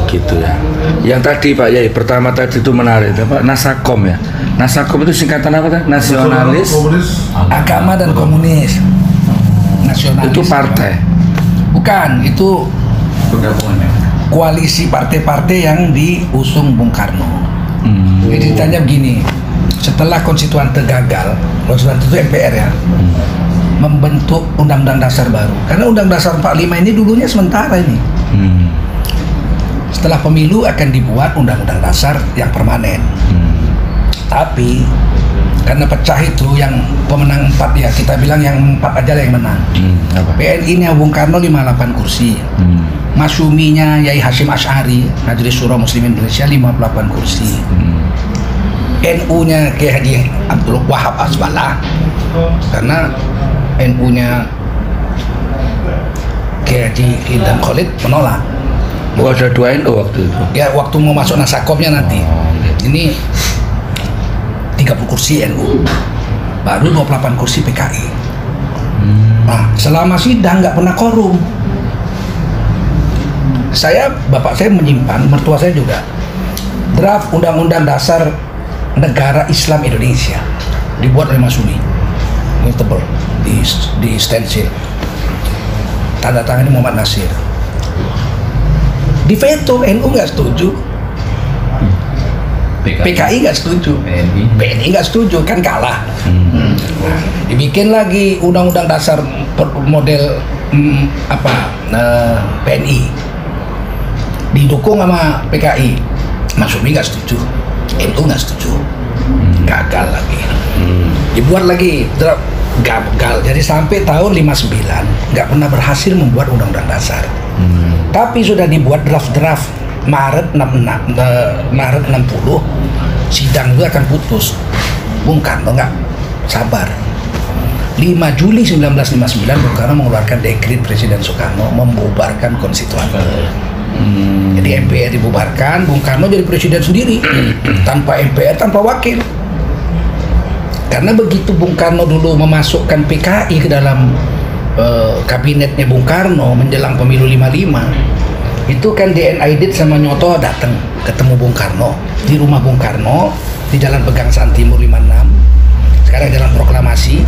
gitu ya. Yang tadi Pak Yai, pertama tadi itu menarik, Pak, Nasakom ya. Nasakom itu singkatan apa kan? Nasionalis, agama dan komunis. Nasionalis. Itu partai? Bukan, itu Penggabungan ya. koalisi partai-partai yang diusung Bung Karno. Jadi ditanya begini, setelah konstituante gagal, konstituante itu MPR ya, membentuk undang-undang dasar baru. Karena undang dasar 45 ini dulunya sementara ini. Setelah pemilu akan dibuat undang-undang dasar yang permanen. Tapi karena pecah itu yang pemenang 4 ya, kita bilang yang 4 aja lah yang menang. PNI-nya Bung Karno 58 kursi. Masyuminya Yai Hashim Asy'ari, Majelis Syuro Muslimin Indonesia 58 kursi. NU-nya Kiai Haji Abdul Wahab Asbalah, karena NU-nya Kiai Haji Idam Khalid menolak. Oh, ada 2 NU waktu itu? Ya, waktu mau masuk Nasakomnya nanti. Ini 30 kursi NU, baru 28 kursi PKI. Nah, selama sidang nggak pernah korum. Bapak saya menyimpan, mertua saya juga, draft Undang-Undang Dasar Negara Islam Indonesia dibuat oleh Masyumi. Ini tebel, di stensil, tanda tangan Muhammad Nasir. Di veto, NU nggak setuju, PKI nggak setuju, PNI nggak setuju, kan kalah. Nah, dibikin lagi Undang-Undang Dasar model PNI, didukung sama PKI, Masyumi nggak setuju, NU nggak setuju, gagal lagi. Dibuat lagi, gagal. Jadi sampai tahun 59 nggak pernah berhasil membuat Undang-Undang Dasar. Tapi sudah dibuat draft-draft Maret 60, sidang itu akan putus. Bung Karno nggak sabar. 5 Juli 1959 Bung Karno mengeluarkan dekret Presiden Soekarno membubarkan konstituante. Jadi MPR dibubarkan, Bung Karno jadi presiden sendiri tanpa MPR, tanpa wakil. Karena begitu Bung Karno dulu memasukkan PKI ke dalam kabinetnya Bung Karno menjelang pemilu 55, itu kan DN Aidit sama Nyoto datang ketemu Bung Karno di rumah Bung Karno di Jalan Pegangsaan Timur 56, sekarang Jalan Proklamasi.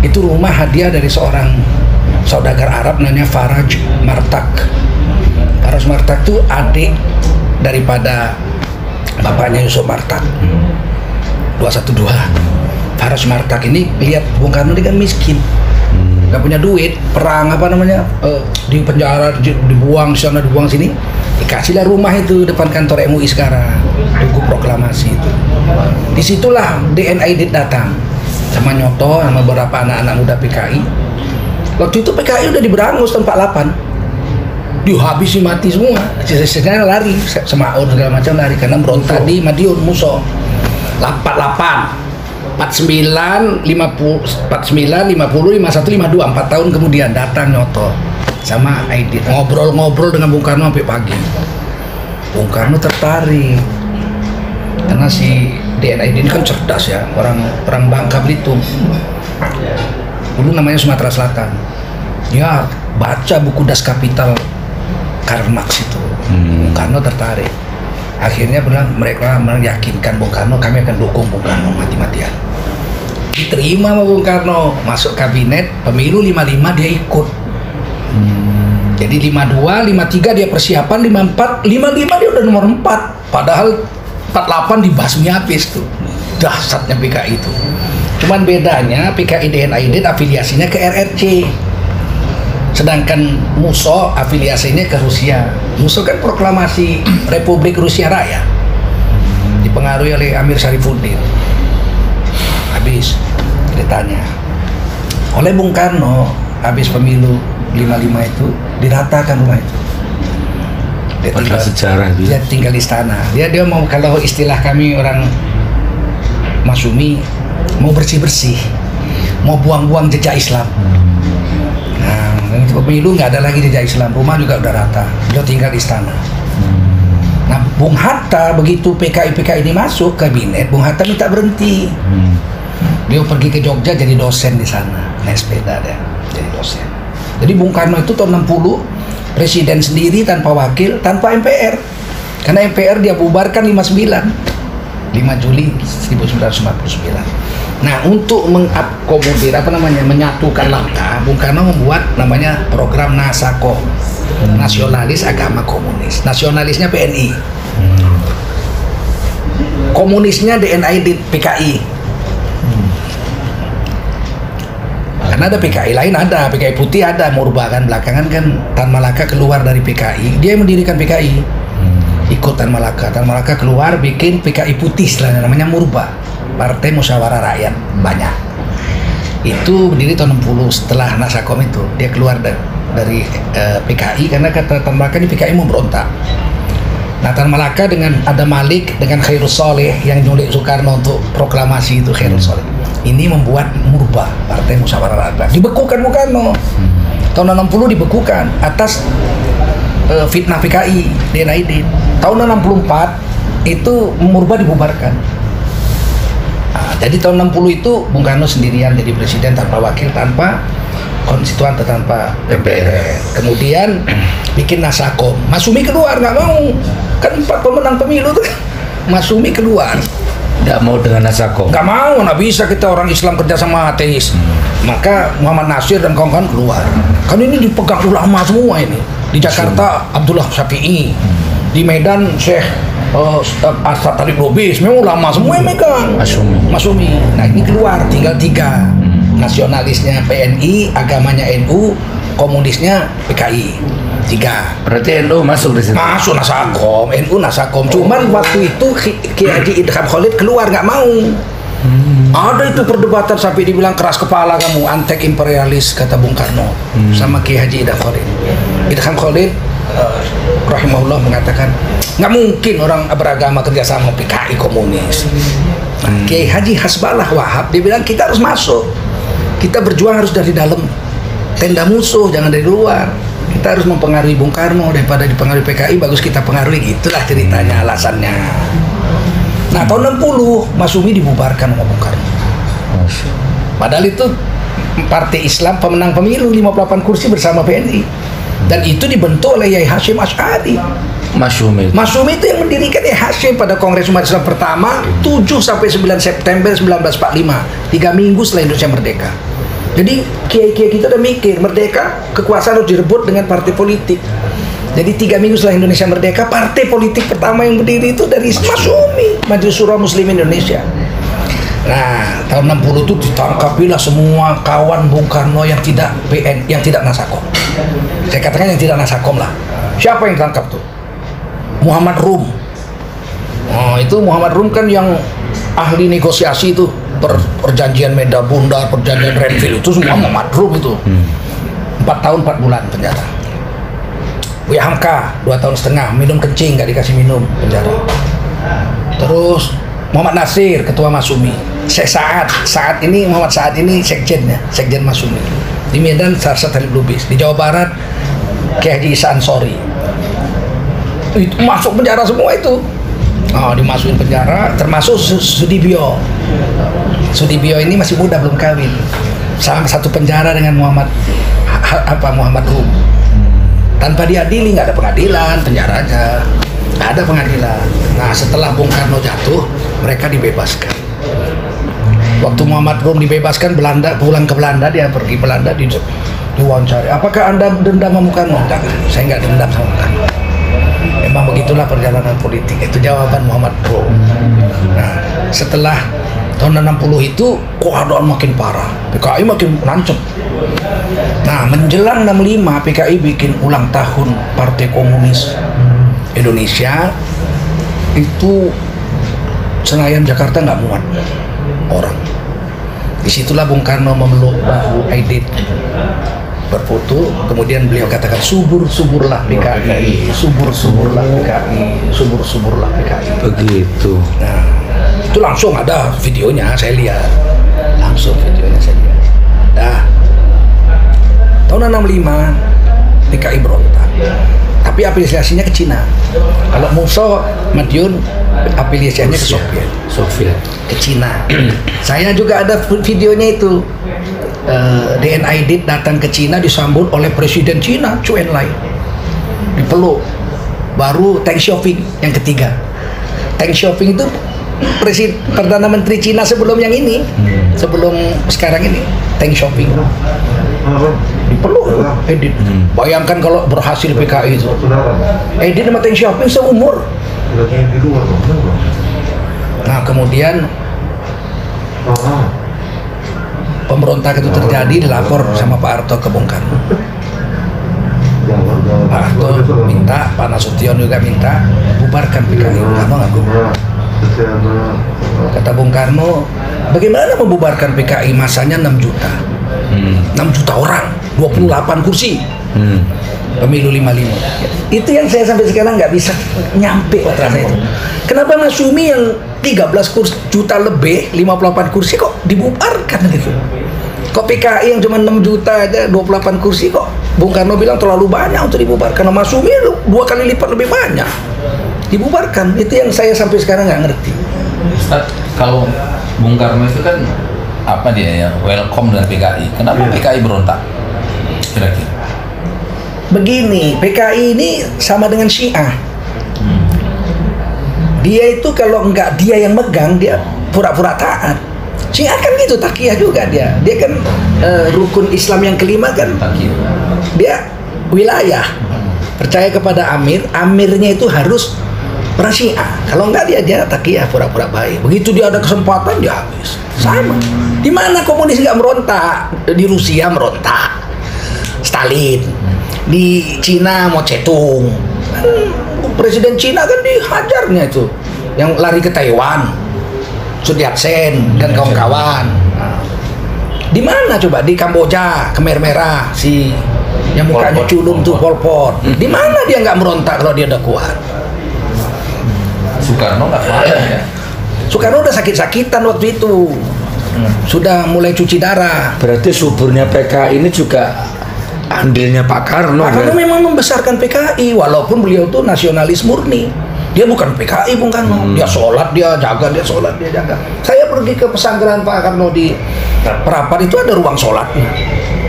Itu rumah hadiah dari seorang saudagar Arab namanya Faraj Martak. Faraj Martak itu adik daripada bapaknya Yusuf Martak, 212. Faraj Martak ini lihat Bung Karno ini kan miskin, nggak punya duit, perang di penjara, dibuang sana dibuang sini, dikasihlah rumah itu depan kantor MUI sekarang, Tugu Proklamasi itu. Disitulah DN Aidit datang sama Nyoto sama beberapa anak-anak muda PKI. Waktu itu PKI udah diberangus tahun 48, dihabisi mati semua, sisanya lari, Semaun segala macam lari karena berontak di Madiun Muso. 48 49, 50, 51, 52, 4 tahun kemudian datang Nyoto sama Aidit, ngobrol-ngobrol dengan Bung Karno sampai pagi. Bung Karno tertarik karena si DN Aidit ini kan cerdas ya, orang Bangka Belitung, dulu namanya Sumatera Selatan. Dia baca buku Das Kapital Karl Marx itu. Bung Karno tertarik. Akhirnya mereka meyakinkan Bung Karno, kami akan dukung Bung Karno mati-matian. Diterima sama Bung Karno, masuk kabinet, pemilu 55 dia ikut. Jadi 52, 53 dia persiapan, 54, 55 dia udah nomor 4. Padahal 48 dibasmi habis tuh. Dahsyatnya PKI itu. Cuman bedanya PKI DN Aidit afiliasinya ke RRC. Sedangkan Muso afiliasinya ke Rusia. Muso kan proklamasi Republik Rusia Raya, dipengaruhi oleh Amir Syarifuddin. Habis ceritanya oleh Bung Karno, habis pemilu 55 itu diratakan rumah itu. Dia tinggal di istana. Dia mau, kalau istilah kami orang Masyumi, mau bersih-bersih, mau buang-buang jejak Islam. Nah, pemilu nggak ada lagi jejak Islam, rumah juga udah rata. Dia tinggal di istana. Nah, Bung Hatta begitu PKI ini masuk kabinet, Bung Hatta minta berhenti. Dia pergi ke Jogja jadi dosen di sana, naik sepeda deh, jadi dosen. Jadi Bung Karno itu tahun 60 presiden sendiri tanpa wakil, tanpa MPR. Karena MPR dia bubarkan 5 Juli 1949. Nah, untuk mengakomodir menyatukan langkah, Bung Karno membuat namanya program NASAKO, Nasionalis Agama Komunis. Nasionalisnya PNI, komunisnya DNID PKI. Karena ada PKI lain, ada PKI putih, ada Murba kan, belakangan kan Tan Malaka keluar dari PKI, dia mendirikan PKI, ikut Tan Malaka keluar bikin PKI putih istilahnya, namanya Murba, Partai Musyawarah Rakyat banyak. Itu berdiri tahun 60 setelah Nasakom itu, dia keluar dari PKI karena kata Tan Malaka ini PKI mau berontak. Nah, Tan Malaka dengan ada Malik dengan Khairul Soleh yang nyulik Soekarno untuk proklamasi itu, Khairul Soleh ini membuat Murba, Partai Musyawarah Rakyat, dibekukan Bung Karno tahun 60, dibekukan atas fitnah PKI DNID. Tahun 64 itu Murba dibubarkan. Nah, jadi tahun 60 itu Bung Karno sendirian jadi presiden tanpa wakil, tanpa konstituan, tanpa MPR. Kemudian bikin Nasakom. Masyumi keluar, nggak mau, kan 4 pemenang pemilu tuh. Masyumi keluar, nggak mau dengan Nasakom. Nggak mau, nggak bisa kita orang Islam kerja sama ateis. Maka Muhammad Nasir dan kawan-kawan keluar. Kan ini dipegang ulama semua ini. Di Jakarta Abdullah Syafi'i, di Medan Syekh Asad Talib Lubis, memang ulama semua yang megang. Masyumi. Nah, ini keluar tinggal 3. Nasionalisnya PNI, agamanya NU, komunisnya PKI. 3. Berarti NU masuk di situ. Masuk Nasakom, NU Nasakom. Cuman waktu itu Kiai Haji Idham Khalid keluar, nggak mau. Ada itu perdebatan sampai dibilang keras kepala kamu, antek imperialis, kata Bung Karno sama Kiai Haji Idham Khalid. Idham Khalid rahimahullah mengatakan nggak mungkin orang beragama kerjasama PKI komunis. Kiai Haji Hasbalah Wahab dia bilang kita harus masuk, kita berjuang harus dari dalam tenda musuh, jangan dari luar. Kita harus mempengaruhi Bung Karno daripada dipengaruhi PKI, bagus kita pengaruhi. Itulah ceritanya, alasannya. Nah, tahun 60 Masyumi dibubarkan sama Bung Karno. Padahal itu partai Islam pemenang pemilu 58 kursi bersama PNI. Dan itu dibentuk oleh Yai Hashim Asy'ari. Masyumi itu yang mendirikan Yai Hashim pada Kongres Umat Islam pertama 7 sampai 9 September 1945, 3 minggu setelah Indonesia merdeka. Jadi kiai-kiai kita udah mikir merdeka, kekuasaan harus direbut dengan partai politik. Jadi 3 minggu setelah Indonesia merdeka, partai politik pertama yang berdiri itu dari Masyumi, Majelis Syura Muslimin Indonesia. Nah, tahun 60 itu ditangkapilah semua kawan Bung Karno yang tidak yang tidak Nasakom. Saya katakan yang tidak Nasakom lah. Siapa yang ditangkap tuh? Muhammad Rum. Oh, itu Muhammad Rum kan yang ahli negosiasi itu, perjanjian Meda Bundar, perjanjian Renville itu semua Muhammad Rum itu. 4 tahun 4 bulan penjara. Buya Hamka 2 tahun setengah, minum kencing nggak dikasih minum, penjara. Terus Muhammad Nasir ketua Masyumi. Saat ini Muhammad Saad ini sekjennya, sekjen Masyumi. Di Medan Sarsat Talib Lubis, di Jawa Barat Kiai Haji Isa Ansori. Itu masuk penjara semua itu. Oh, dimasukin penjara, termasuk Sudibyo. Sudibyo ini masih muda, belum kawin. Sama satu penjara dengan Muhammad Rum. Tanpa diadili, nggak ada pengadilan, penjara aja, nggak ada pengadilan. Nah, setelah Bung Karno jatuh, mereka dibebaskan. Waktu Muhammad Rum dibebaskan, pulang ke Belanda, dia pergi Belanda, diwawancari, apakah Anda dendam sama Bung Karno? Jangan, saya nggak dendam sama Bung Karno. Memang begitulah perjalanan politik, itu jawaban Muhammad Rum. Nah, setelah tahun 60 itu keadaan makin parah, PKI makin nancep. Nah, menjelang 65 PKI bikin ulang tahun Partai Komunis Indonesia. Itu Senayan Jakarta nggak muat orang. Disitulah Bung Karno memeluk bahu Aidit, berfoto, kemudian beliau katakan subur-suburlah PKI, subur-suburlah PKI, subur-suburlah PKI. Begitu. Nah, itu langsung ada videonya, saya lihat. Langsung videonya saya lihat. Nah, tahun 65 PKI berontak. Tapi afiliasinya ke Cina. Kalau Musa Madiun afiliasinya ke Soviet. Ke Cina. Saya juga ada videonya itu. DNID datang ke Cina disambut oleh Presiden Cina, Zhou Enlai. Dipeluk. baru Deng Xiaoping yang ketiga. Deng Xiaoping itu Perdana Menteri Cina sebelum yang ini, sebelum sekarang ini, Deng Xiaoping. Dipeluk Edit. Bayangkan kalau berhasil PKI itu. Edit sama Deng Xiaoping seumur. Nah kemudian pemberontak itu terjadi, dilapor sama Pak Harto ke Bung Karno. Pak Harto minta, Pak Nasution juga minta bubarkan PKI. Bung Karno nggak mau. Kata Bung Karno, bagaimana membubarkan PKI, masanya 6 juta 6 juta orang, 28 kursi, pemilu 55. Itu yang saya sampai sekarang nggak bisa nyampe otak saya itu. Kenapa Masyumi yang 13 juta lebih, 58 kursi kok dibubarkan gitu? Kok PKI yang cuma 6 juta aja, 28 kursi kok Bung Karno bilang terlalu banyak untuk dibubarkan. Masyumi 2 kali lipat lebih banyak dibubarkan. Itu yang saya sampai sekarang nggak ngerti. Ustaz, kalau Bung Karno itu kan apa dia ya, welcome dengan PKI. Kenapa PKI berontak? Kira-kira Begini, PKI ini sama dengan Syiah. Dia itu kalau enggak dia yang megang, dia pura-pura taat. Syiah kan gitu, takiyah juga dia. Dia kan rukun Islam yang kelima kan. Dia wilayah. Percaya kepada amir, amirnya itu harus orang Syiah. Kalau enggak dia takiyah, pura-pura baik. Begitu dia ada kesempatan dia habis. Sama. Di mana komunis enggak merontak? Di Rusia merontak. Stalin. Di Cina Mao Zedong. Presiden Cina kan dihajarnya itu. Yang lari ke Taiwan. Sun Yat-sen dan kawan-kawan. Di mana coba? Di Kamboja, Khmer Merah, si yang mukanya culun tuh Pol Pot. Di mana dia nggak merontak kalau dia udah kuat? Soekarno nggak kuat ya? Soekarno udah sakit-sakitan waktu itu. Sudah mulai cuci darah. Berarti suburnya PKI ini juga andilnya Pak Karno. Pak Karno memang membesarkan PKI, walaupun beliau tuh nasionalis murni. Dia bukan PKI Bung Karno. Dia sholat, dia jaga, dia sholat, dia jaga. Saya pergi ke pesantren Pak Karno di Prapat, itu ada ruang sholatnya.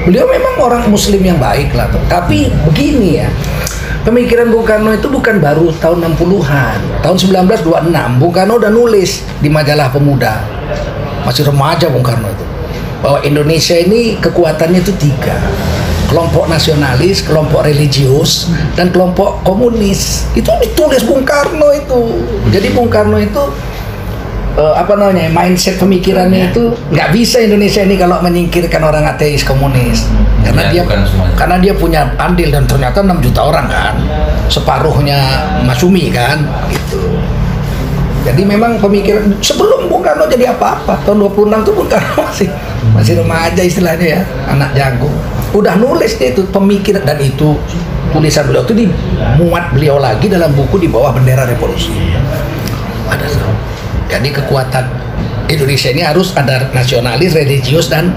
Beliau memang orang Muslim yang baik lah. Tapi begini ya, pemikiran Bung Karno itu bukan baru tahun 60-an. Tahun 1926 Bung Karno udah nulis di majalah Pemuda. Masih remaja Bung Karno itu, bahwa Indonesia ini kekuatannya itu 3. Kelompok nasionalis, kelompok religius, dan kelompok komunis. Itu ditulis Bung Karno itu. Jadi Bung Karno itu mindset pemikirannya itu nggak bisa Indonesia ini kalau menyingkirkan orang ateis komunis. Karena dia punya andil, dan ternyata 6 juta orang kan, separuhnya Masyumi kan gitu. Jadi memang pemikiran sebelum Bung Karno jadi apa-apa, tahun 26 tuh Bung Karno masih remaja istilahnya ya, anak jago. Udah nulis dia itu pemikiran, dan itu tulisan beliau itu dimuat beliau lagi dalam buku Di Bawah Bendera Revolusi. Ada. Jadi kekuatan Indonesia ini harus ada nasionalis, religius, dan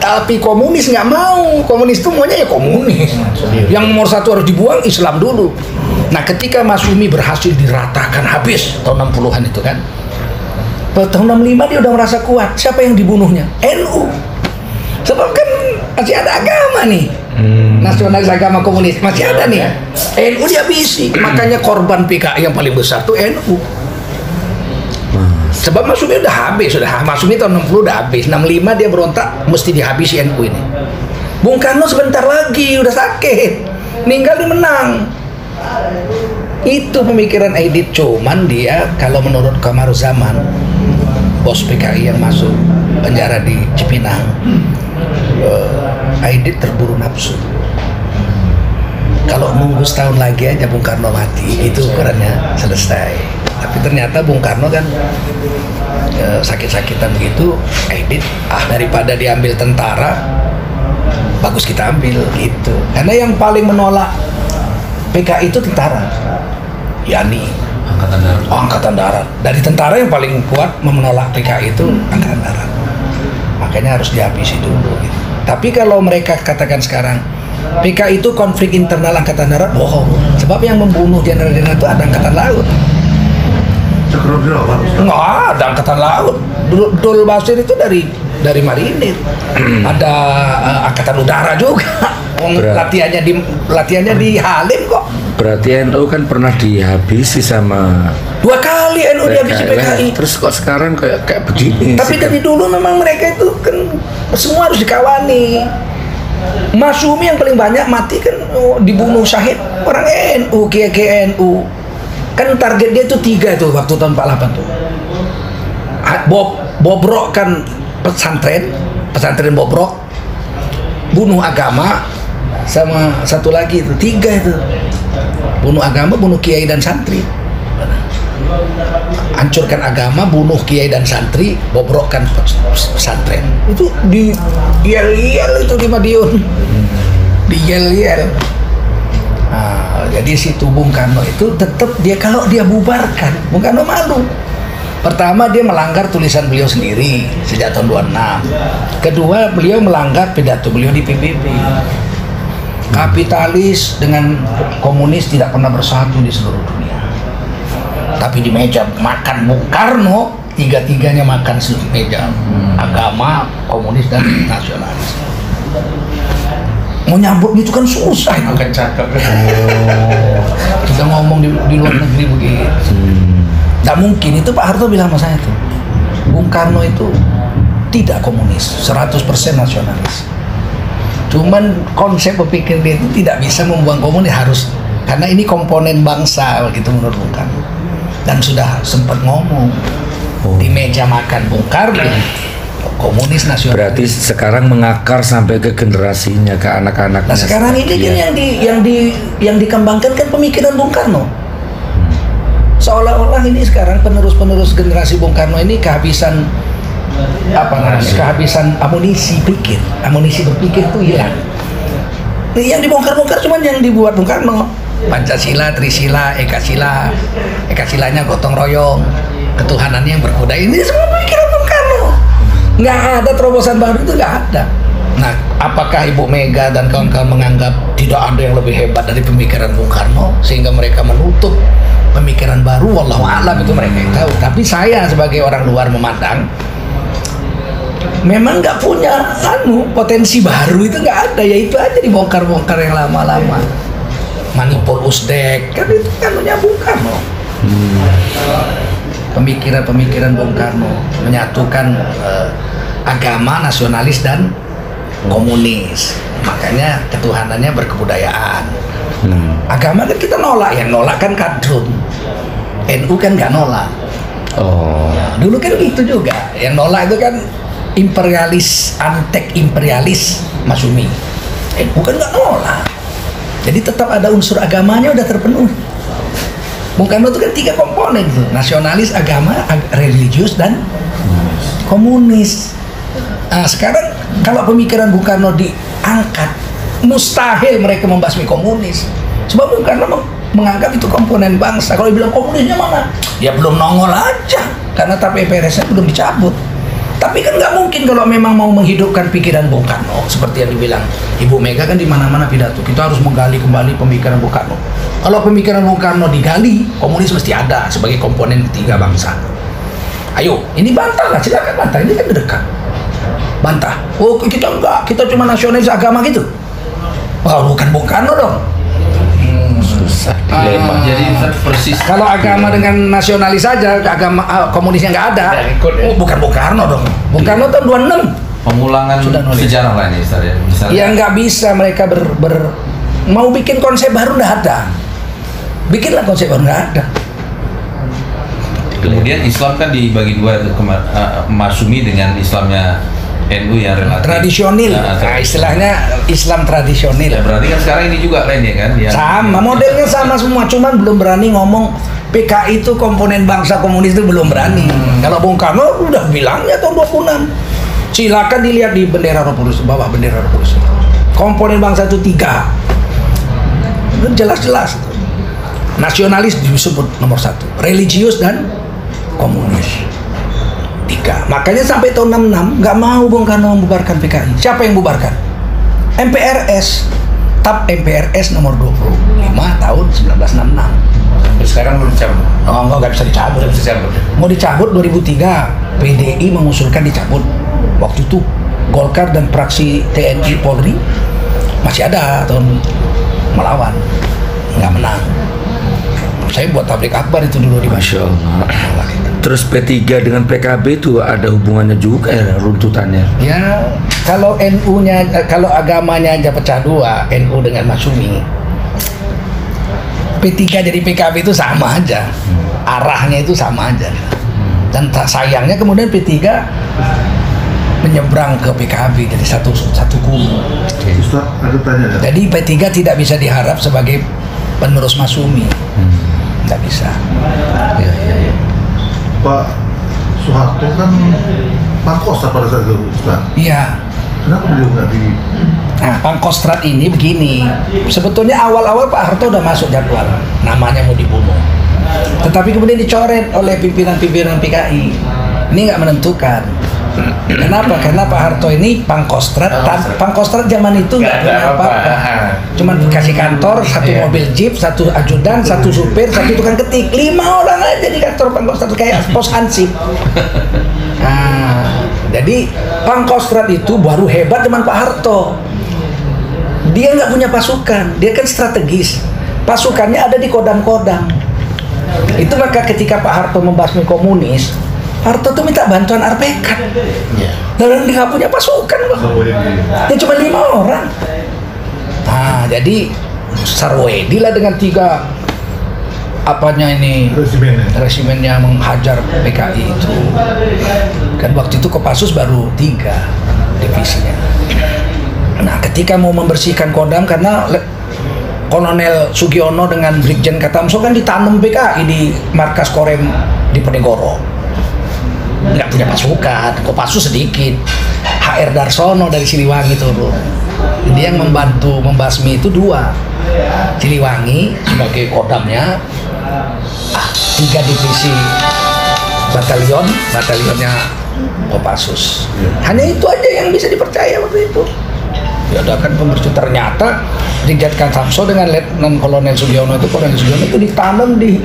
tapi komunis nggak mau. Komunis itu maunya ya komunis. Yang nomor 1 harus dibuang Islam dulu. Nah ketika Masyumi berhasil diratakan habis tahun 60-an itu kan, tahun 65 dia udah merasa kuat. Siapa yang dibunuhnya? NU. Sebab kan masih ada agama nih, nasionalis, agama komunis masih ada nih. NU dihabisi. Makanya korban PKI yang paling besar tuh NU. Sebab Masyumi udah habis, Masyumi tahun 60 udah habis, 65 dia berontak, mesti dihabisi NU ini. Bung Karno sebentar lagi udah sakit, meninggal dia menang. Itu pemikiran Aidit. Cuman dia kalau menurut Kamaruzaman, bos PKI yang masuk penjara di Cipinang, Aidit terburu nafsu. Kalau nunggu setahun lagi aja Bung Karno mati, itu ukurannya selesai. Tapi ternyata Bung Karno kan sakit-sakitan begitu. Aidit, daripada diambil tentara, bagus kita ambil gitu. Karena yang paling menolak PKI itu tentara, yakni Angkatan Darat. Dari tentara yang paling kuat menolak PKI itu Angkatan Darat. Makanya harus dihabisi dulu gitu. Tapi kalau mereka katakan sekarang PKI itu konflik internal Angkatan Darat, bohong. Sebab yang membunuh jenderal-jenderal itu ada Angkatan Laut. Nggak ada Angkatan Laut. Dul Basir itu dari marinir. Ada Angkatan Udara juga. Latihannya di Halim kok. berarti NU kan pernah dihabisi sama 2 kali NU dihabisi PKI. Terus kok sekarang kayak begini? Tapi dari dulu memang mereka itu kan semua harus dikawani. Masyumi yang paling banyak mati kan dibunuh syahid orang NU, kiai NU. Kan target dia itu 3 tuh waktu tahun 48 tuh. Bobrok kan pesantren bobrok, bunuh agama, sama satu lagi itu 3 itu. Bunuh agama, bunuh kiai dan santri. Hancurkan agama, bunuh kiai dan santri, bobrokkan pesantren. Itu di yel-yel itu di Madiun. Di yel-yel. Nah, jadi situ Bung Karno itu tetap dia kalau dia bubarkan, Bung Karno malu. Pertama dia melanggar tulisan beliau sendiri sejak tahun 26. Kedua beliau melanggar pidato beliau di PBB. Kapitalis dengan komunis tidak pernah bersatu di seluruh dunia. Tapi di meja makan Bung Karno, 3-tiganya makan di meja. Agama, komunis dan nasionalis. Mau nyambut itu kan susah. Makan cakep. Kita ngomong di luar negeri begitu. Tak mungkin, itu Pak Harto bilang sama saya tuh. Bung Karno itu tidak komunis, 100% nasionalis. Cuman konsep berpikir dia itu tidak bisa membuang komunis, harus karena ini komponen bangsa begitu menurut Bung Karno. Dan sudah sempat ngomong di meja makan Bung Karno, komunis nasionalis. Berarti sekarang mengakar sampai ke generasinya, ke anak-anaknya. Nah sekarang ini kan yang dikembangkan kan pemikiran Bung Karno. Seolah-olah ini sekarang penerus-penerus generasi Bung Karno ini kehabisan kehabisan amunisi berpikir tuh hilang. Yang dibongkar-bongkar cuman yang dibuat Bung Karno. Pancasila, Trisila, Ekasilanya gotong royong, ketuhanannya yang berkuda, ini semua pemikiran Bung Karno. Nggak ada terobosan baru, itu nggak ada. Nah, apakah Ibu Mega dan kawan-kawan menganggap tidak ada yang lebih hebat dari pemikiran Bung Karno sehingga mereka menutup pemikiran baru? Wallahu a'lam, itu mereka yang tahu. Tapi saya sebagai orang luar memandang, memang nggak punya potensi baru, itu nggak ada, ya itu aja dibongkar-bongkar yang lama-lama. Manipur Usdek kan itu kan punya Bung Karno. Pemikiran-pemikiran Bung Karno menyatukan agama, nasionalis dan komunis. Makanya ketuhanannya berkebudayaan. Agama kan kita nolak, yang nolak kan kadrun. NU kan nggak nolak. Dulu kan gitu juga, yang nolak itu kan imperialis, antek imperialis Masyumi. NU kan nggak nolak. Jadi tetap ada unsur agamanya udah terpenuhi. Bung Karno itu kan 3 komponen tuh, nasionalis, agama, religius dan komunis. Nah, sekarang kalau pemikiran Bung Karno diangkat, mustahil mereka membasmi komunis. Sebab Bung Karno menganggap itu komponen bangsa. Kalau dibilang komunisnya mana? Ya belum nongol aja, karena TPRS-nya belum dicabut. Tapi kan nggak mungkin kalau memang mau menghidupkan pikiran Bung Karno, seperti yang dibilang Ibu Mega kan di mana-mana pidato, kita harus menggali kembali pemikiran Bung Karno. Kalau pemikiran Bung Karno digali, komunis mesti ada sebagai komponen ketiga bangsa. Ayo, ini bantah lah, silakan bantah, ini kan dekat. Bantah, oh kita enggak, kita cuma nasionalis agama gitu. Oh, bukan Bung Karno dong. Susah dilema. Jadi persis. Kalau agama dengan nasionalis saja, agama komunisnya nggak ada. Oh, bukan Bung Karno dong. Bung Karno tahun 26. Pengulangan sejarah lah ini, Ustaz, ya. Misalnya. Ya nggak bisa mereka mau bikin konsep baru, nggak ada. Bikinlah konsep baru, nggak ada. Kemudian Islam kan dibagi 2, Masyumi dengan Islamnya NU yang relatif tradisional. Nah, istilahnya Islam tradisional. Ya, berarti kan sekarang ini juga lain ya kan? Sama, modelnya sama semua, cuman belum berani ngomong PKI itu komponen bangsa komunis, itu belum berani. Kalau Bung Karno udah bilangnya tahun 26. Silakan dilihat di bendera revolusi, bawah bendera revolusi. Komponen bangsa itu 3. Jelas-jelas. Nasionalis disebut nomor 1, religius dan komunis. 3. Makanya sampai tahun 66 nggak mau Bung Karno membubarkan PKI. Siapa yang bubarkan? MPRS. TAP MPRS nomor 25 tahun 1966. Sekarang belum dicabut. Oh, nggak bisa dicabut. Mau dicabut 2003, PDI mengusulkan dicabut. Waktu itu Golkar dan fraksi TNI Polri masih ada tahun melawan. nggak menang. Saya buat tablik akbar itu dulu di Masya Allah. Terus P3 dengan PKB itu ada hubungannya juga ya runtutannya? Ya, kalau NU-nya, kalau agamanya aja pecah dua, NU dengan Masyumi, P3 jadi PKB itu sama aja, arahnya itu sama aja. Dan sayangnya kemudian P3 menyeberang ke PKB jadi satu kubu. Ustaz, ada tanya ya? Jadi P3 tidak bisa diharap sebagai penerus Masyumi, nggak bisa. Ya, ya, ya. Pak Soeharto kan Pangkostrat pada saat itu, Ustaz. Iya. Kenapa beliau nggak di... Nah, Pangkostrat ini begini, sebetulnya awal-awal Pak Harto udah masuk jadwal, namanya mau dibunuh. Tetapi kemudian dicoret oleh pimpinan-pimpinan PKI. Ini nggak menentukan. Kenapa? Karena Pak Harto ini Pangkostrat zaman itu nggak punya apa-apa. Cuman kasih kantor, satu mobil jeep, satu ajudan, satu supir, satu tukang ketik, 5 orang aja di kantor Pangkostrat kayak pos ansip. Nah, jadi Pangkostrat itu baru hebat zaman Pak Harto. Dia nggak punya pasukan, dia kan strategis. Pasukannya ada di kodam-kodam. Itu maka ketika Pak Harto membasmi komunis, Harto tuh minta bantuan Arpekat. Dan dia nggak punya pasukan kok. Dia cuma 5 orang. Nah, jadi Sarwedi lah dengan 3 apanya ini resimennya menghajar PKI itu. Kan waktu itu Kopassus baru 3 divisinya. Nah, ketika mau membersihkan Kodam karena Kolonel Sugiono dengan Brigjen Katamso kan ditanam PKI di markas Korem di Penegoro. Nggak punya pasukan, Kopassus sedikit. HR Darsono dari Siliwangi turun. Dia yang membantu membasmi itu 2. Siliwangi sebagai kodamnya, 3 divisi batalionnya Kopassus. Hanya itu aja yang bisa dipercaya waktu itu. Diadakan pembersihan, ternyata Brigjen Katamso dengan Letnan Kolonel Sugiono itu ditanam di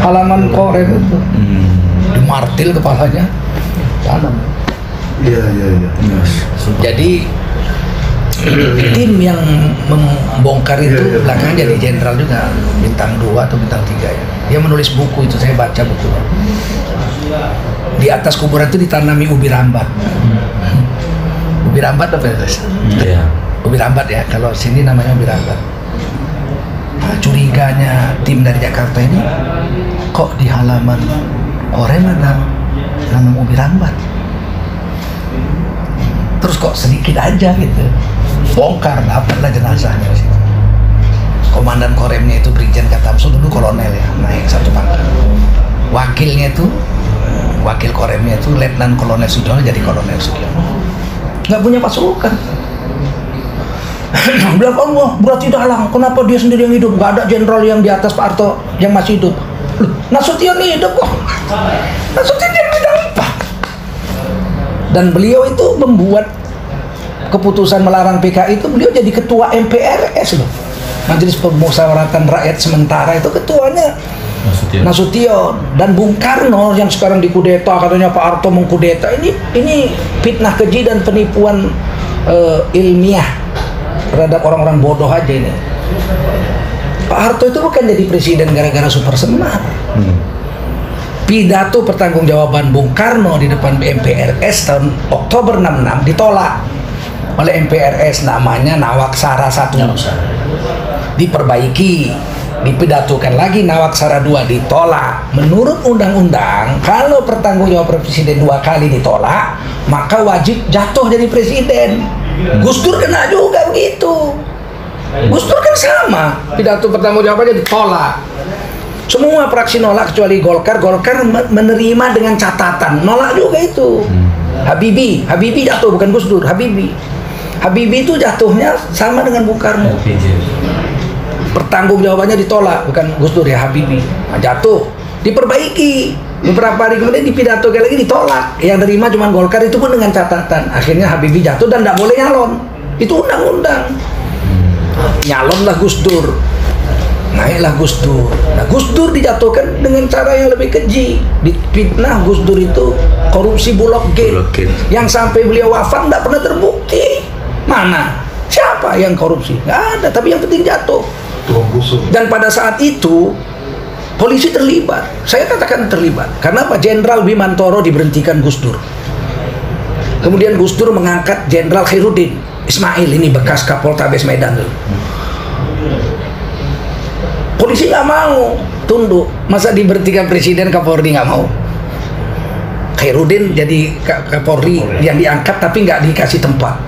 halaman Korem itu. Dimartil kepalanya, tanam. Iya. Jadi tim yang membongkar itu belakangan jadi jenderal juga, bintang 2 atau bintang 3 ya. Dia menulis buku itu, saya baca bukunya. Di atas kuburan itu ditanami ubi rambat. Ubi rambat apa ya? Iya. Ubi rambat ya, kalau sini namanya ubi rambat. Nah, curiganya tim dari Jakarta ini, kok di halaman Korem ada nanam ubi rambat. Terus kok sedikit aja gitu. Bongkar, dapatlah jenazahnya di situ. Komandan Koremnya itu Brigjen Katamso, dulu kolonel ya, naik 1 pangkat. Wakil Koremnya itu Letnan Kolonel Sugiono, jadi Kolonel Sugiono. Nggak punya pasukan. Bilang, Allah berarti dalang, kenapa dia sendiri yang hidup? Nggak ada jenderal yang di atas Pak Harto yang masih hidup. Nasution hidup kok. Nasution yang tidak. Dan beliau itu membuat keputusan melarang PKI itu, beliau jadi ketua MPRS loh. Majelis Permusyawaratan Rakyat Sementara itu ketuanya Nasution. Dan Bung Karno yang sekarang dikudeta, katanya Pak Harto mengkudeta. Ini fitnah keji dan penipuan ilmiah terhadap orang-orang bodoh aja ini. Pak Harto itu bukan jadi presiden gara-gara super semar. Pidato pertanggungjawaban Bung Karno di depan MPRS tahun Oktober 66 ditolak oleh MPRS, namanya Nawaksara 1. Diperbaiki, dipidatokan lagi Nawaksara 2, ditolak. Menurut undang-undang, kalau pertanggungjawaban presiden 2 kali ditolak, maka wajib jatuh jadi presiden. Gus Dur kena juga begitu. Gus Dur kan sama, pidato pertanggungjawabannya ditolak. Semua fraksi nolak kecuali Golkar. Golkar menerima dengan catatan, nolak juga itu. Habibie jatuh, bukan Gus Dur, Habibie itu jatuhnya sama dengan Bung Karno. Pertanggungjawabannya ditolak, bukan Gus Dur ya, Habibie. Nah, jatuh, diperbaiki. Beberapa hari kemudian dipidatokan lagi, ditolak. Yang terima cuma Golkar, itu pun dengan catatan. Akhirnya Habibie jatuh dan tidak boleh nyalon. Itu undang-undang. Nyalonlah Gus Dur, naiklah Gus Dur. Nah, Gus Dur dijatuhkan dengan cara yang lebih keji. Difitnah Gus Dur itu korupsi Bulog Gate, yang sampai beliau wafat tidak pernah terbukti. Mana? Siapa yang korupsi? Nggak ada, tapi yang penting jatuh. tukang busur. Dan pada saat itu polisi terlibat. Saya katakan terlibat. Karena Pak Jenderal Bimantoro diberhentikan Gus Dur. Kemudian Gus Dur mengangkat Jenderal Khairuddin Ismail, ini bekas Kapoltabes Medan tuh. Polisi nggak mau tunduk. Masa diberhentikan Presiden, Kapolri nggak mau. Khairuddin jadi Kapolri yang diangkat tapi nggak dikasih tempat.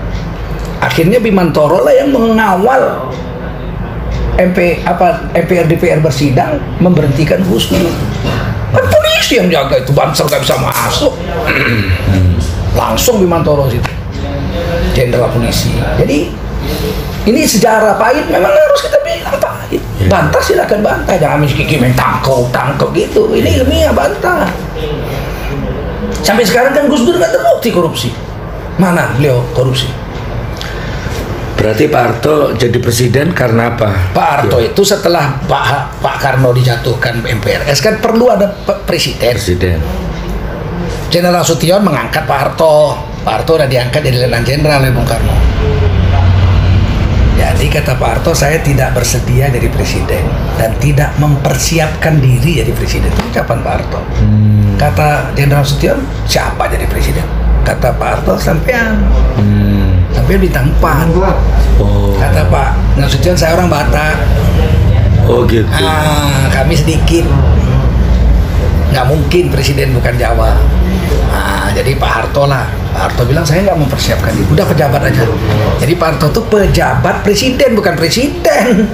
Akhirnya Bimantoro lah yang mengawal MPR DPR bersidang memberhentikan Gus Dur. Kan polisi yang jaga itu, Banser nggak bisa masuk. Langsung Bimantoro situ, Jenderal polisi. Jadi ini sejarah pahit, memang harus kita bilang pahit. Bantah silakan bantah, jangan Kiki main tangkau gitu. Ini ilmiah, bantah. Sampai sekarang kan Gus Dur nggak terbukti korupsi. Mana beliau korupsi? Berarti Pak Harto jadi presiden karena apa? Pak Harto itu setelah Pak Karno dijatuhkan MPRS kan perlu ada presiden. Jenderal Sution mengangkat Pak Harto. Pak Harto udah diangkat jadi Letnan Jenderal oleh Bung Karno. Jadi kata Pak Harto, saya tidak bersedia jadi presiden dan tidak mempersiapkan diri jadi presiden. Itu ucapan Pak Harto. Kata Jenderal Sution, siapa jadi presiden? Kata Pak Harto, sampean. Sampai bintang 4. Oh. Kata Pak Nasution, saya orang Batak. Oh gitu. Kami sedikit. Nggak mungkin presiden bukan Jawa. Jadi Pak Harto lah. Pak Harto bilang saya nggak mempersiapkan itu. Udah pejabat aja. Jadi Pak Harto tuh pejabat presiden, bukan presiden.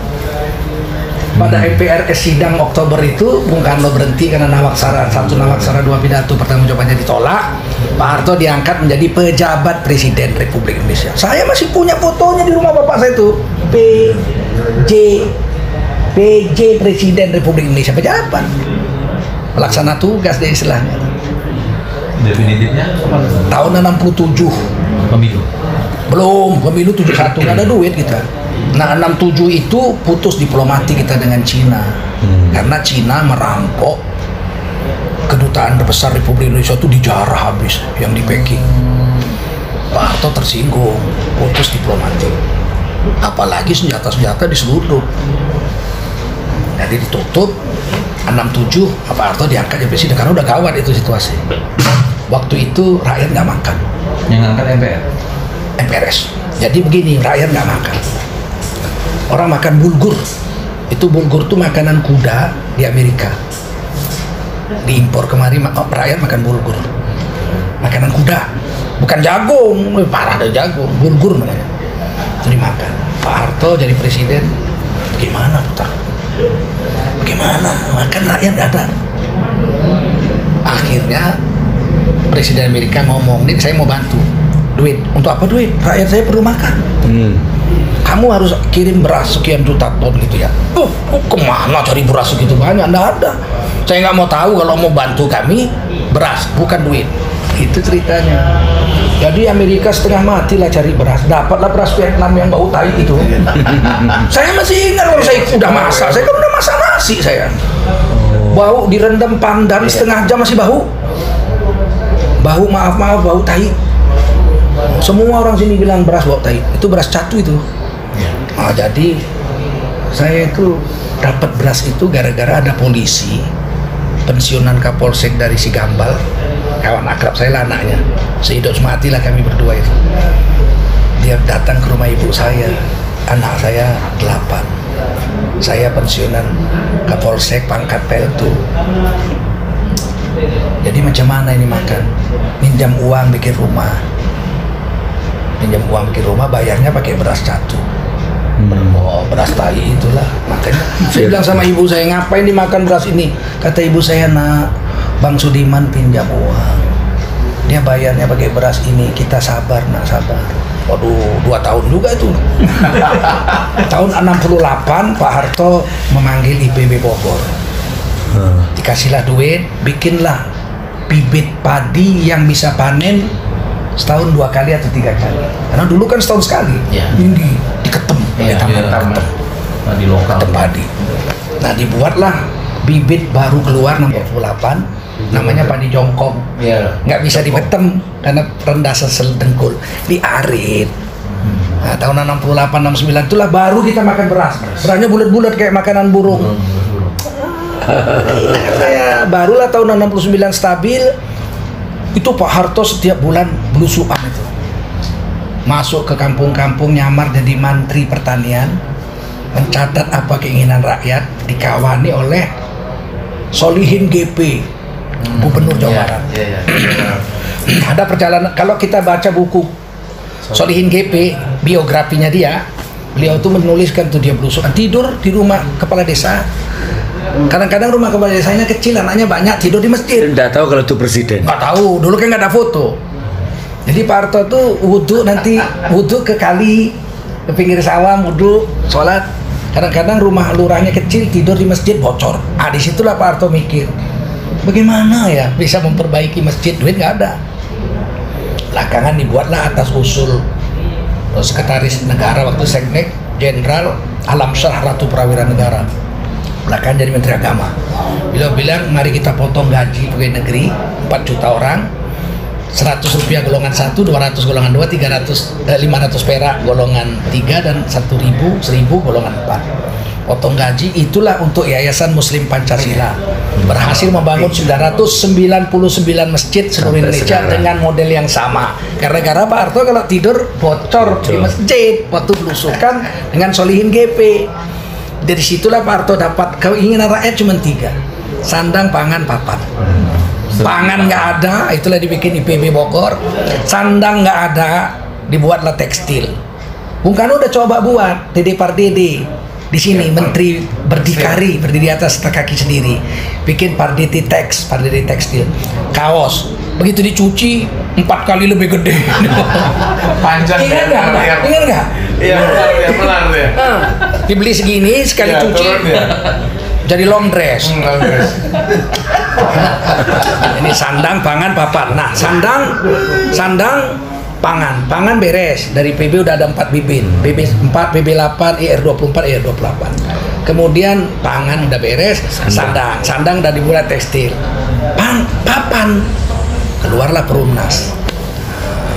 Pada MPRS sidang Oktober itu, Bung Karno berhenti karena Nawaksara 1, Nawaksara 2 pidato pertama jawabannya ditolak. Pak Harto diangkat menjadi pejabat presiden Republik Indonesia. Saya masih punya fotonya di rumah bapak saya itu. PJ Presiden Republik Indonesia, pejabat. Pelaksana tugas deh istilahnya. Definitifnya Tahun 67. pemilu. Belum, pemilu 71 nggak ada duit kita. Nah 67 itu putus diplomatik kita dengan Cina. Karena Cina merampok kedutaan besar Republik Indonesia itu dijarah habis yang di Peking. Pak Harto tersinggung, putus diplomatik. Apalagi senjata-senjata diseludup. Jadi ditutup 67, Pak Harto diangkat jadi presiden karena udah gawat itu situasi. Waktu itu rakyat nggak makan. Yang angkat MPR. MPRS. Jadi begini, rakyat nggak makan. Orang makan bulgur. Itu bulgur tuh makanan kuda di Amerika. Diimpor kemari, rakyat makan bulgur. Makanan kuda, bukan jagung. Parah ada jagung, bulgur namanya. Itu dimakan. Pak Harto jadi presiden, gimana putar? Bagaimana? Makan rakyat nggak ada. Akhirnya Presiden Amerika ngomong, nih saya mau bantu. Duit, untuk apa duit? Rakyat saya perlu makan. Kamu harus kirim beras sekian juta ton gitu ya. Kemana cari beras segitu banyak? Nggak ada. Saya nggak mau tahu, kalau mau bantu kami beras, bukan duit. Itu ceritanya. Jadi Amerika setengah mati lah cari beras. Dapatlah beras Vietnam yang bau tai itu. Saya masih ingat kalau saya udah masak. Saya kan udah masak nasi saya. Bau direndam pandan setengah jam masih bau. Bau maaf bau tai. Semua orang sini bilang beras bau tai. Itu beras catu itu. Nah, jadi saya itu dapat beras itu gara-gara ada polisi pensiunan Kapolsek dari Sigambal, kawan akrab saya lah anaknya, sehidup semati lah kami berdua itu. Dia datang ke rumah ibu saya, anak saya 8, saya pensiunan Kapolsek pangkat Peltu. Jadi macam mana ini makan? Minjam uang bikin rumah, bayarnya pakai beras catu. Beras tai itulah. Makanya saya bilang sama ibu saya, ngapain dimakan beras ini? Kata ibu saya, nak, Bang Sudiman pinjam uang, dia bayarnya pakai beras ini, kita sabar nak, sabar. Waduh, 2 tahun juga itu. Tahun 68 Pak Harto memanggil IPB Bogor, dikasihlah duit, bikinlah bibit padi yang bisa panen setahun 2 kali atau 3 kali. Karena dulu kan setahun sekali, tinggi, diketem. Padi lokal. Padi. Nah, dibuatlah bibit baru keluar 68, namanya padi jongkong. Nggak bisa dibetem karena rendah sesel dengkul, diarit. Nah, tahun 68, 69 itulah baru kita makan beras. Berasnya bulat-bulat kayak makanan burung. Saya barulah tahun 69 stabil. Itu Pak Harto setiap bulan belusukan itu. Masuk ke kampung-kampung, nyamar jadi Menteri Pertanian, mencatat apa keinginan rakyat, dikawani oleh Solihin GP, Gubernur Jawa Barat. Ada perjalanan, kalau kita baca buku Solihin GP, biografinya dia, beliau tuh menuliskan tuh dia belusukan, tidur di rumah kepala desa. Kadang-kadang rumah kepala desanya kecil, anaknya banyak, tidur di masjid. Nggak tahu kalau itu presiden. Nggak tahu, dulu kan nggak ada foto. Jadi Pak Harto tuh wudhu ke kali, ke pinggir sawah, wudhu, sholat. Kadang-kadang rumah lurahnya kecil, tidur di masjid, bocor. Disitulah Pak Harto mikir, bagaimana ya bisa memperbaiki masjid, duit nggak ada. Belakangan dibuatlah atas usul Sekretaris Negara waktu Seknek, Jenderal Alamsyah Ratu Prawira Negara. Belakangan jadi Menteri Agama. Beliau bilang, mari kita potong gaji pegawai negeri 4 juta orang, 100 rupiah golongan 1, 200 golongan 2, 500 perak golongan 3, dan 1.000 golongan 4. Potong gaji itulah untuk Yayasan Muslim Pancasila. Berhasil membangun 999 masjid seluruh Indonesia dengan model yang sama. Gara-gara Pak Harto kalau tidur bocor di masjid waktu belusukan dengan Solihin GP. Dari situlah Pak Harto dapat keinginan rakyat cuma 3: sandang, pangan, papan. Pangan nggak ada, itulah dibikin IPB Bogor. Sandang nggak ada, dibuatlah tekstil. Bung Karno udah coba buat, Dede Pardede di sini, menteri berdikari, berdiri atas kaki sendiri, bikin Pardede tekstil, kaos. Begitu dicuci 4 kali lebih gede. Panjang. Ingat nggak? Iya, benar ya. Dibeli segini, sekali Iya, cuci turun ya. jadi long dress. Long dress. Ini sandang, pangan, papan. Nah, sandang, pangan beres. Dari PB udah ada 4 bibit, BB4, BB8, IR24, IR28. Kemudian pangan udah beres, sandang udah dibuat tekstil. Papan, keluarlah Perumnas.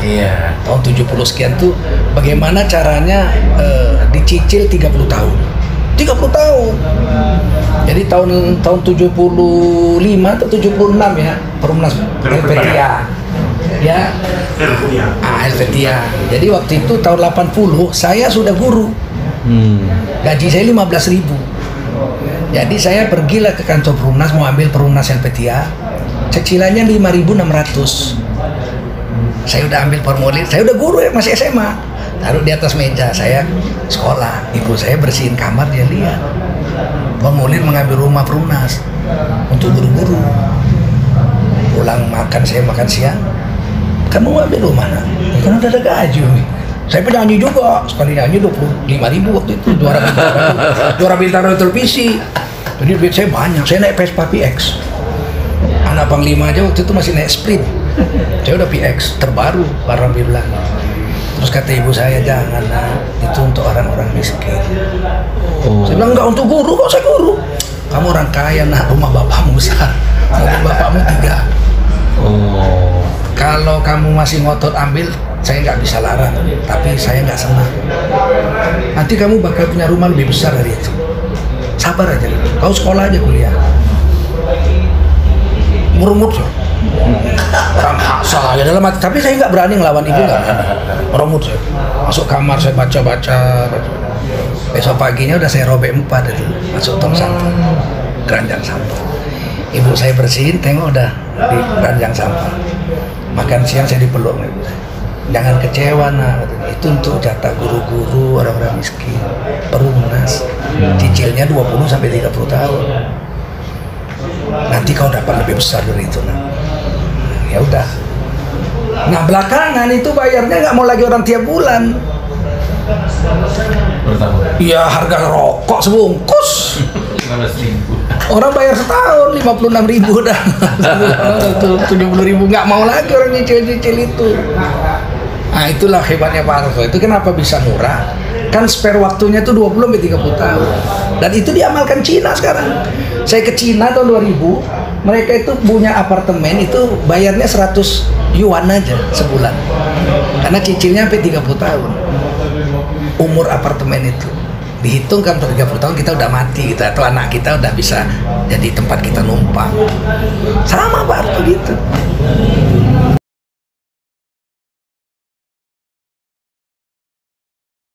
Iya. Tahun 70 sekian tuh bagaimana caranya dicicil 30 tahun. 30 tahun. Jadi tahun 75 atau 76 ya, Perumnas Helvetia. Ya. Helvetia. Jadi waktu itu tahun 80 saya sudah guru. Gaji saya 15.000. Jadi saya pergilah ke kantor Perumnas mau ambil Perumnas Helvetia. Cicilannya 5.600. Saya udah ambil formulir, saya udah guru ya, masih SMA. Taruh di atas meja, saya sekolah. Ibu saya bersihin kamar, dia lihat formulir mengambil rumah Perumnas untuk guru-guru. Pulang makan, saya makan siang. Kamu ambil rumah nak? Kan udah ada gaji. Saya penyanyi juga, sekali nyanyi 25.000 waktu itu, juara bintang televisi. Jadi duit saya banyak, saya naik Vespa PX. Anak Panglima aja waktu itu masih naik Sprint. Saya udah PX terbaru, barang bilang. Terus kata ibu saya, jangan nak, itu untuk orang-orang miskin. Saya bilang, enggak untuk guru, kok saya guru? Kamu orang kaya nak, rumah bapakmu besar, mobil bapakmu 3. Kalau kamu masih ngotot ambil, saya nggak bisa larang, tapi saya nggak senang. Nanti kamu bakal punya rumah lebih besar dari itu. Sabar aja, kau sekolah aja kuliah. Merumut saya. Orang salah ya dalam hati, tapi saya nggak berani ngelawan ibu, nggak berani. Merumut saya. Masuk kamar saya baca. Besok paginya udah saya robek 4 itu, masuk tong sampah, keranjang sampah. Ibu saya bersihin, tengok udah di keranjang sampah. Makan siang saya dipeluk ibu saya. Jangan kecewa nak, itu untuk jatah guru-guru orang-orang miskin. Perumnas, cicilnya 20 sampai 30 tahun. Nanti kau dapat lebih besar dari itu nak. Ya udah. Nah belakangan itu bayarnya nggak mau lagi orang tiap bulan. Iya harga rokok sebungkus. 15.000. Orang bayar setahun 56.000 dah. 70.000 nggak mau lagi orang nyicil itu. Nah itulah hebatnya Pak Harto. Itu kenapa bisa murah? Kan spare waktunya tuh 20 sampai 30 tahun. Dan itu diamalkan Cina sekarang. Saya ke Cina tahun 2000, mereka itu punya apartemen itu bayarnya 100 yuan aja sebulan. Karena cicilnya sampai 30 tahun. umur apartemen itu dihitung kan 30 tahun kita udah mati gitu, atau anak kita udah bisa jadi tempat kita numpang.